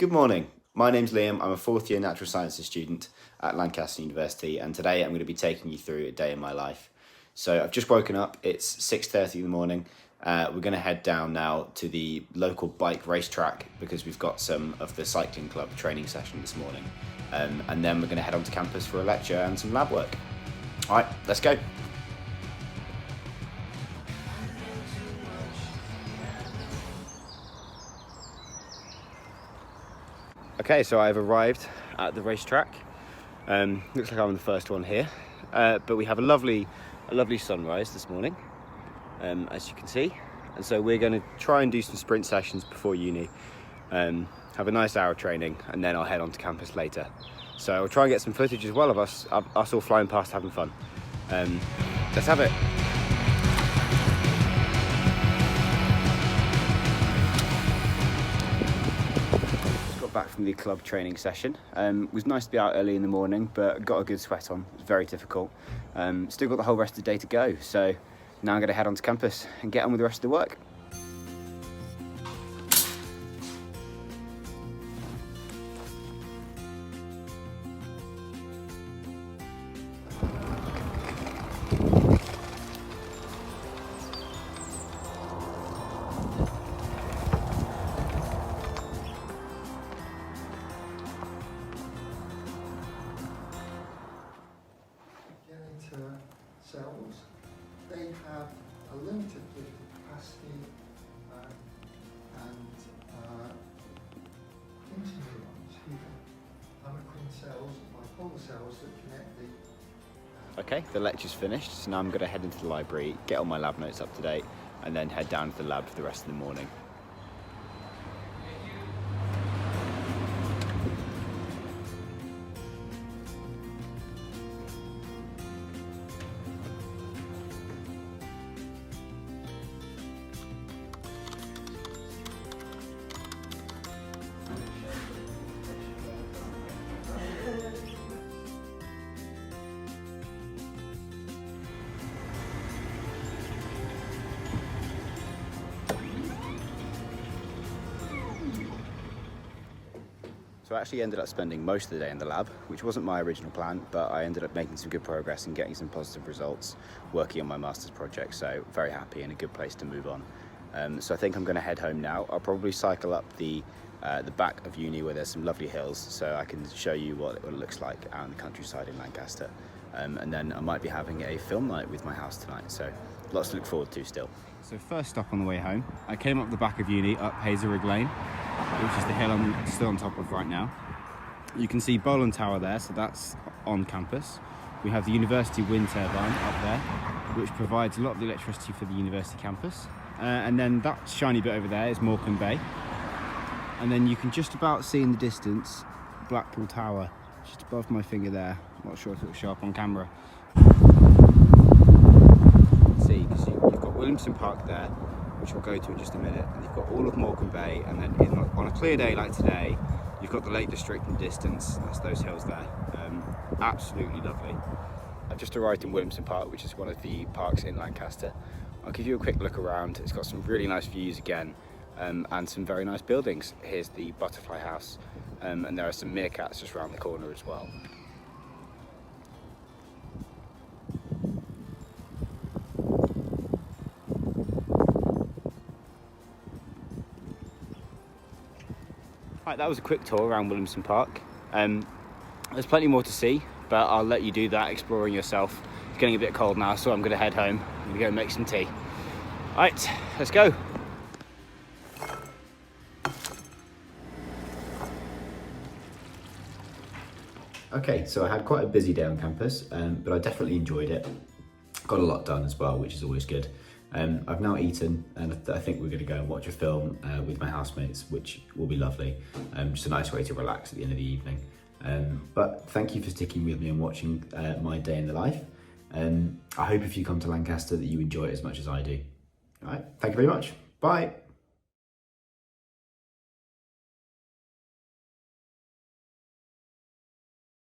Good morning, my name's Liam. I'm a fourth year natural sciences student at Lancaster University, and today I'm going to be taking you through a day in my life. So I've just woken up, it's 6:30 in the morning. We're going to head down now to the local bike racetrack because we've got some of the cycling club training session this morning. And then we're going to head onto campus for a lecture and some lab work. All right, let's go. Okay, so I've arrived at the racetrack. Looks like I'm the first one here, but we have a lovely sunrise this morning, as you can see. And so we're going to try and do some sprint sessions before uni, have a nice hour of training, and then I'll head on to campus later. So I'll try and get some footage as well of us all flying past having fun. Let's have it. Back from the club training session. It was nice to be out early in the morning, but got a good sweat on. It was very difficult. Still got the whole rest of the day to go, so now I'm going to head onto campus and get on with the rest of the work. Cells, they have a limited lifting capacity and quintin neurons, quin cells, bipolar cells that connect the... Okay, the lecture's finished, so now I'm going to head into the library, get all my lab notes up to date, and then head down to the lab for the rest of the morning. So I actually ended up spending most of the day in the lab, which wasn't my original plan, but I ended up making some good progress and getting some positive results working on my master's project, so very happy and a good place to move on. So I think I'm going to head home now. I'll probably cycle up the back of uni where there's some lovely hills, so I can show you what it looks like out in the countryside in Lancaster. And then I might be having a film night with my house tonight, so lots to look forward to still. So first stop on the way home, I came up the back of uni, up Hazelrig Lane, which is the hill I'm still on top of right now. You can see Boland Tower there, so that's on campus. We have the university wind turbine up there, which provides a lot of the electricity for the university campus. And then that shiny bit over there is Morecambe Bay. And then you can just about see in the distance Blackpool Tower, just above my finger there. I'm not sure if it'll show up on camera. See, because you've got Williamson Park there, which we'll go to in just a minute, and you've got all of Morecambe Bay, and then on a clear day like today, you've got the Lake District in the distance. That's those hills there. Absolutely lovely. I've just arrived in Williamson Park, which is one of the parks in Lancaster. I'll give you a quick look around. It's got some really nice views again, and some very nice buildings. Here's the Butterfly House, and there are some meerkats just around the corner as well. Right, that was a quick tour around Williamson Park. There's plenty more to see, but I'll let you do that exploring yourself. It's getting a bit cold now, so I'm going to head home. I'm going to go make some tea. All right, let's go. Okay, so I had quite a busy day on campus, but I definitely enjoyed it. Got a lot done as well, which is always good. I've now eaten, and I think we're going to go and watch a film with my housemates, which will be lovely. Just a nice way to relax at the end of the evening. But thank you for sticking with me and watching my day in the life. I hope if you come to Lancaster that you enjoy it as much as I do. All right, thank you very much. Bye.